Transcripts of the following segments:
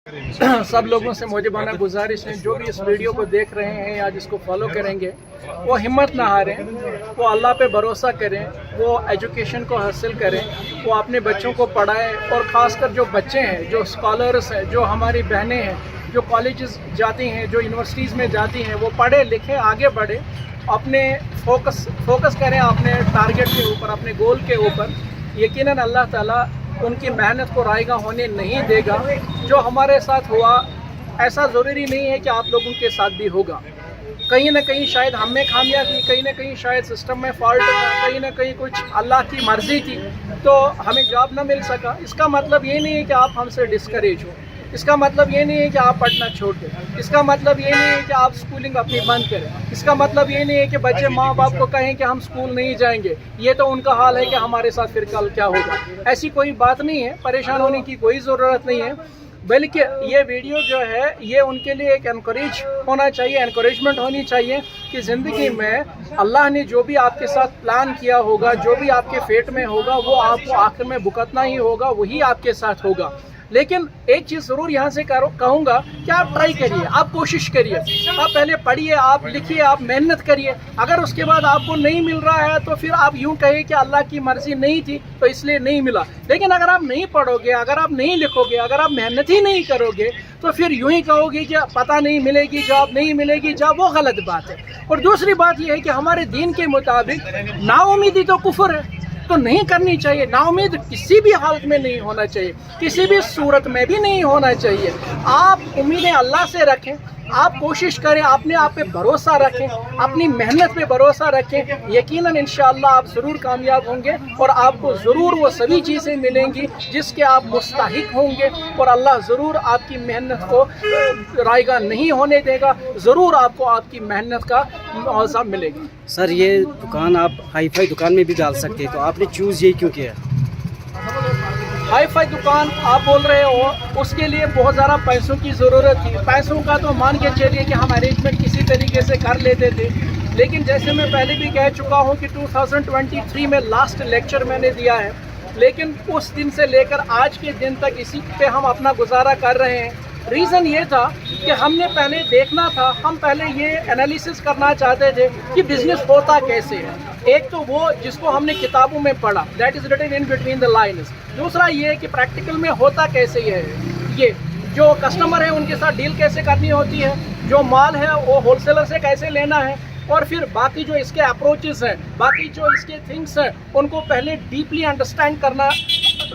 सब लोगों से मुझे बना गुजारिश है, जो भी इस वीडियो को देख रहे हैं या जिसको फॉलो करेंगे वो हिम्मत ना हारें, वो अल्लाह पे भरोसा करें, वो एजुकेशन को हासिल करें, वो अपने बच्चों को पढ़ाएं। और ख़ासकर जो बच्चे हैं, जो स्कॉलर्स हैं, जो हमारी बहनें हैं, जो कॉलेजेस जाती हैं, जो यूनिवर्सिटीज़ में जाती हैं, वो पढ़े लिखें, आगे बढ़े, अपने फोकस करें अपने टारगेट के ऊपर, अपने गोल के ऊपर। यकीनन अल्लाह ताला उनकी मेहनत को रायगा होने नहीं देगा। जो हमारे साथ हुआ ऐसा ज़रूरी नहीं है कि आप लोगों के साथ भी होगा। कहीं ना कहीं शायद हम में खामियां थी, कहीं ना कहीं शायद सिस्टम में फॉल्ट था, कहीं ना कहीं कुछ अल्लाह की मर्ज़ी थी तो हमें जॉब ना मिल सका। इसका मतलब ये नहीं है कि आप हमसे डिस्करेज हो, इसका मतलब ये नहीं है कि आप पढ़ना छोड़ दें, इसका मतलब ये नहीं है कि आप स्कूलिंग अपनी बंद करें, इसका मतलब ये नहीं है कि बच्चे माँ बाप को कहें कि हम स्कूल नहीं जाएंगे। ये तो उनका हाल है कि हमारे साथ फिर कल क्या होगा। ऐसी कोई बात नहीं है, परेशान होने की कोई ज़रूरत नहीं है, बल्कि ये वीडियो जो है ये उनके लिए एक एनकरेज होना चाहिए, एनकरेजमेंट होनी चाहिए कि ज़िंदगी में अल्लाह ने जो भी आपके साथ प्लान किया होगा, जो भी आपके फेट में होगा, वो आपको आखिर में भुगतना ही होगा, वही आपके साथ होगा। लेकिन एक चीज़ ज़रूर यहाँ से कहूँगा कि आप ट्राई करिए, आप कोशिश करिए, आप पहले पढ़िए, आप लिखिए, आप मेहनत करिए। अगर उसके बाद आपको नहीं मिल रहा है तो फिर आप यूँ कहिए कि अल्लाह की मर्ज़ी नहीं थी तो इसलिए नहीं मिला। लेकिन अगर आप नहीं पढ़ोगे, अगर आप नहीं लिखोगे, अगर आप मेहनत ही नहीं करोगे तो फिर यूँ ही कहोगे कि पता नहीं मिलेगी जॉब, नहीं मिलेगी जॉब, वो गलत बात है। और दूसरी बात यह है कि हमारे दीन के मुताबिक नाउमीदी तो कुफ्र है, तो नहीं करनी चाहिए। नाउम्मीद किसी भी हालत में नहीं होना चाहिए, किसी भी सूरत में भी नहीं होना चाहिए। आप उम्मीदें अल्लाह से रखें, आप कोशिश करें, अपने आप पे भरोसा रखें, अपनी मेहनत पे भरोसा रखें। यकीनन इंशाअल्लाह आप ज़रूर कामयाब होंगे और आपको ज़रूर वो सभी चीज़ें मिलेंगी जिसके आप मुस्तहिक होंगे। और अल्लाह ज़रूर आपकी मेहनत को रायगा नहीं होने देगा, ज़रूर आपको आपकी मेहनत का मुआवजा मिलेगा। सर, ये दुकान आप हाई फाई दुकान में भी डाल सकते हैं, तो आपने चूज़ ये क्यों किया? हाई फाई दुकान आप बोल रहे हो, उसके लिए बहुत ज़्यादा पैसों की ज़रूरत थी। पैसों का तो मान के चलिए कि हम अरेंजमेंट किसी तरीके से कर लेते थे, लेकिन जैसे मैं पहले भी कह चुका हूँ कि 2023 में लास्ट लेक्चर मैंने दिया है, लेकिन उस दिन से लेकर आज के दिन तक इसी पे हम अपना गुजारा कर रहे हैं। रीज़न ये था कि हमने पहले देखना था, हम पहले ये एनालिसिस करना चाहते थे कि बिज़नेस होता कैसे है। एक तो वो जिसको हमने किताबों में पढ़ा, that is written in between the lines. दूसरा ये है कि प्रैक्टिकल में होता कैसे है, ये जो कस्टमर है उनके साथ डील कैसे करनी होती है, जो माल है वो होलसेलर से कैसे लेना है, और फिर बाकी जो इसके अप्रोचेस हैं, बाकी जो इसके थिंग्स हैं, उनको पहले डीपली अंडरस्टैंड करना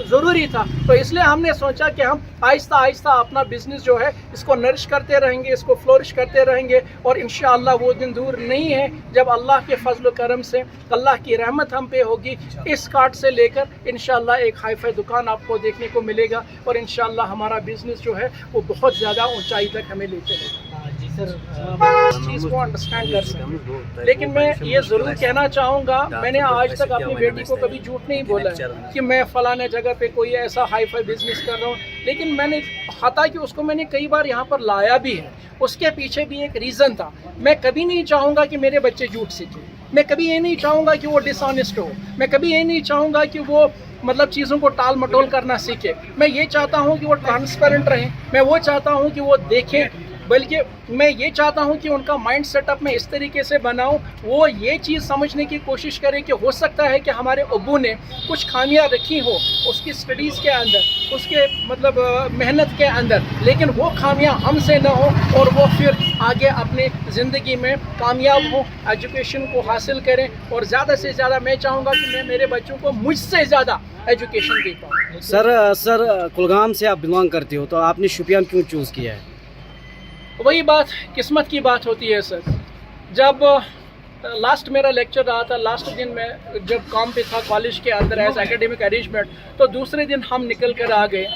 ज़रूरी था। तो इसलिए हमने सोचा कि हम आहिस्ता आहिस्ता अपना बिज़नेस जो है इसको नरिश करते रहेंगे, इसको फ्लोरिश करते रहेंगे, और इंशाअल्लाह वो दिन दूर नहीं है जब अल्लाह के फजल करम से अल्लाह की रहमत हम पे होगी। इस कार्ड से लेकर इंशाअल्लाह एक हाई फाई दुकान आपको देखने को मिलेगा और इंशाअल्लाह हमारा बिज़नेस जो है वो बहुत ज़्यादा ऊंचाई तक हमें ले चलेगा। इस चीज़ को अंडरस्टैंड कर सकते। लेकिन मैं ये ज़रूर कहना चाहूँगा, मैंने आज तक अपनी बेटी को कभी झूठ नहीं बोला है कि मैं फ़लाने जगह पे कोई ऐसा हाई फाई बिजनेस कर रहा हूँ। लेकिन मैंने हालांकि उसको मैंने कई बार यहाँ पर लाया भी है, उसके पीछे भी एक रीज़न था। मैं कभी नहीं चाहूँगा कि मेरे बच्चे झूठ सीखें, मैं कभी ये नहीं चाहूँगा कि वो डिसऑनेस्ट हो, मैं कभी ये नहीं चाहूँगा कि वो मतलब चीज़ों को टाल मटोल करना सीखे। मैं ये चाहता हूँ कि वो ट्रांसपेरेंट रहें, मैं वो चाहता हूँ कि वो देखें, बल्कि मैं ये चाहता हूँ कि उनका माइंड सेटअप में इस तरीके से बनाऊँ, वो ये चीज़ समझने की कोशिश करें कि हो सकता है कि हमारे अब्बू ने कुछ खामियां रखी हो उसकी स्टडीज़ के अंदर, उसके मतलब मेहनत के अंदर, लेकिन वो खामियां हमसे न हो और वो फिर आगे अपने ज़िंदगी में कामयाब हो, एजुकेशन को हासिल करें। और ज़्यादा से ज़्यादा मैं चाहूँगा कि मैं मेरे बच्चों को मुझसे ज़्यादा एजुकेशन दे पाऊँ। सर कुलगाम से आप बिलोंग करते हो, तो आपने शुपियान क्यों चूज़ किया है? वही बात किस्मत की बात होती है सर। जब लास्ट मेरा लेक्चर रहा था, लास्ट दिन मैं जब काम पे था कॉलेज के अंदर एज एकेडमिक अरेंजमेंट, तो दूसरे दिन हम निकल कर आ गए।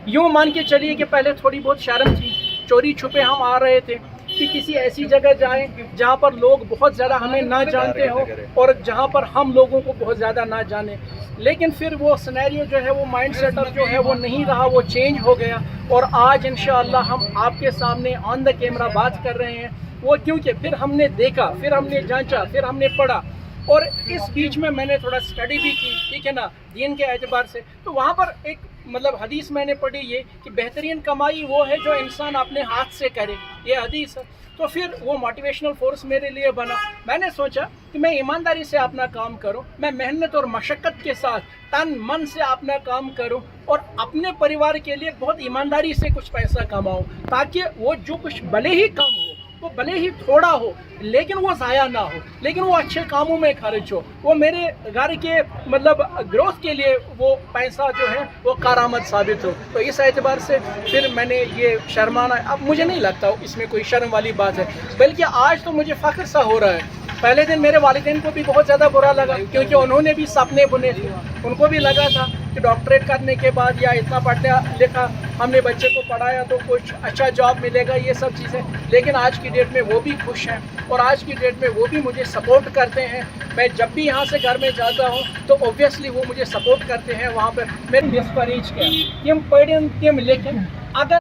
यूँ मान के चलिए कि पहले थोड़ी बहुत शर्म थी, चोरी छुपे हम आ रहे थे कि किसी ऐसी जगह जाएं जहाँ पर लोग बहुत ज़्यादा हमें ना जानते हो और जहाँ पर हम लोगों को बहुत ज़्यादा ना जाने। लेकिन फिर वो सिनेरियो जो है, वो माइंड सेटअप जो है वो नहीं रहा, वो चेंज हो गया और आज इंशाअल्लाह हम आपके सामने ऑन द कैमरा बात कर रहे हैं। वो क्योंकि फिर हमने देखा, फिर हमने जांचा, फिर हमने पढ़ा, और इस बीच में मैंने थोड़ा स्टडी भी की, ठीक है ना, दीन के एतबार से। तो वहाँ पर एक मतलब हदीस मैंने पढ़ी ये कि बेहतरीन कमाई वो है जो इंसान अपने हाथ से करे, ये हदीस है। तो फिर वो मोटिवेशनल फोर्स मेरे लिए बना। मैंने सोचा कि मैं ईमानदारी से अपना काम करूं, मैं मेहनत और मशक्क़त के साथ तन मन से अपना काम करूं और अपने परिवार के लिए बहुत ईमानदारी से कुछ पैसा कमाऊं, ताकि वो जो कुछ भले ही कम हो, वो भले ही थोड़ा हो, लेकिन वो ज़ाया ना हो, लेकिन वो अच्छे कामों में खर्च हो, वो मेरे घर के मतलब ग्रोथ के लिए वो पैसा जो है वो कारआमद साबित हो। तो इस एतबार से फिर मैंने ये शर्माना, अब मुझे नहीं लगता इसमें कोई शर्म वाली बात है, बल्कि आज तो मुझे फ़ख्र सा हो रहा है। पहले दिन मेरे वालिदैन को भी बहुत ज़्यादा बुरा लगा, क्योंकि उन्होंने भी सपने बुने थे, उनको भी लगा था कि डॉक्टरेट करने के बाद या इतना पढ़ा लिखा हमने बच्चे को पढ़ाया तो कुछ अच्छा जॉब मिलेगा, ये सब चीज़ें। लेकिन आज की डेट में वो भी खुश हैं और आज की डेट में वो भी मुझे सपोर्ट करते हैं। मैं जब भी यहाँ से घर में जाता हूँ तो ऑब्वियसली वो मुझे सपोर्ट करते हैं। वहाँ पर मेरे डिस्करेज किया तम पढ़ें तम लेकिन अगर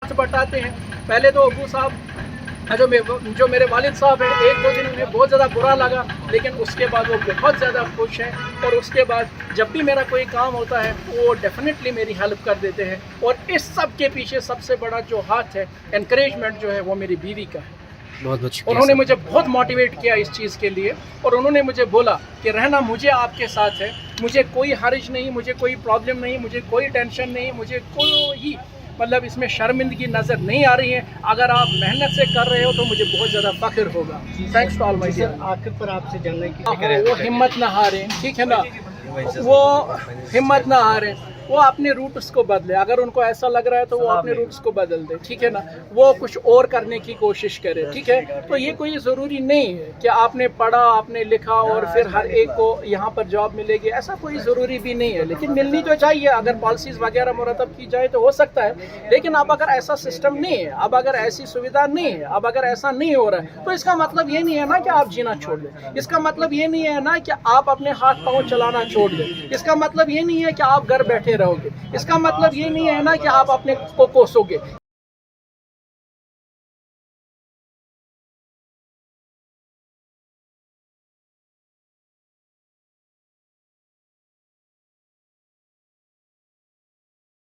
बताते हैं। पहले तो अबू साहब जो मेरे वालिद साहब हैं, एक दो दिन उन्हें बहुत ज़्यादा बुरा लगा, लेकिन उसके बाद वो बहुत ज़्यादा खुश हैं और उसके बाद जब भी मेरा कोई काम होता है वो डेफिनेटली मेरी हेल्प कर देते हैं। और इस सब के पीछे सबसे बड़ा जो हाथ है, एनकरेजमेंट जो है, वो मेरी बीवी का है। बहुत बहुत शुक्रिया। उन्होंने मुझे बहुत मोटिवेट किया इस चीज़ के लिए और उन्होंने मुझे बोला कि रहना मुझे आपके साथ है, मुझे कोई हर्ज नहीं, मुझे कोई प्रॉब्लम नहीं, मुझे कोई टेंशन नहीं, मुझे कोई मतलब इसमें शर्मिंदगी नज़र नहीं आ रही है। अगर आप मेहनत से कर रहे हो तो मुझे बहुत ज़्यादा फ़ख्र होगा। Thanks to all my dear. आखिर पर आपसे जानना की वो हिम्मत ना हारें, ठीक है ना, वो हिम्मत ना हारें, वो अपने रूट्स को बदले। अगर उनको ऐसा लग रहा है तो वो अपने रूट्स को बदल दे, ठीक है ना, वो कुछ और करने की कोशिश करे, ठीक है। तो ये कोई ज़रूरी नहीं है कि आपने पढ़ा, आपने लिखा और फिर हर एक को यहाँ पर जॉब मिलेगी, ऐसा कोई ज़रूरी भी नहीं है। लेकिन मिलनी तो चाहिए, अगर पॉलिसीज़ वगैरह मुरतब की जाए तो हो सकता है। लेकिन अब अगर ऐसा सिस्टम नहीं है, अब अगर ऐसी सुविधा नहीं है, अब अगर ऐसा नहीं हो रहा है, तो इसका मतलब ये नहीं है ना कि आप जीना छोड़ दें। इसका मतलब ये नहीं है ना कि आप अपने हाथ पाँव चलाना छोड़ दें। इसका मतलब ये नहीं है कि आप घर बैठे रहोगे। इसका मतलब ये नहीं है ना कि आप अपने को कोसोगे।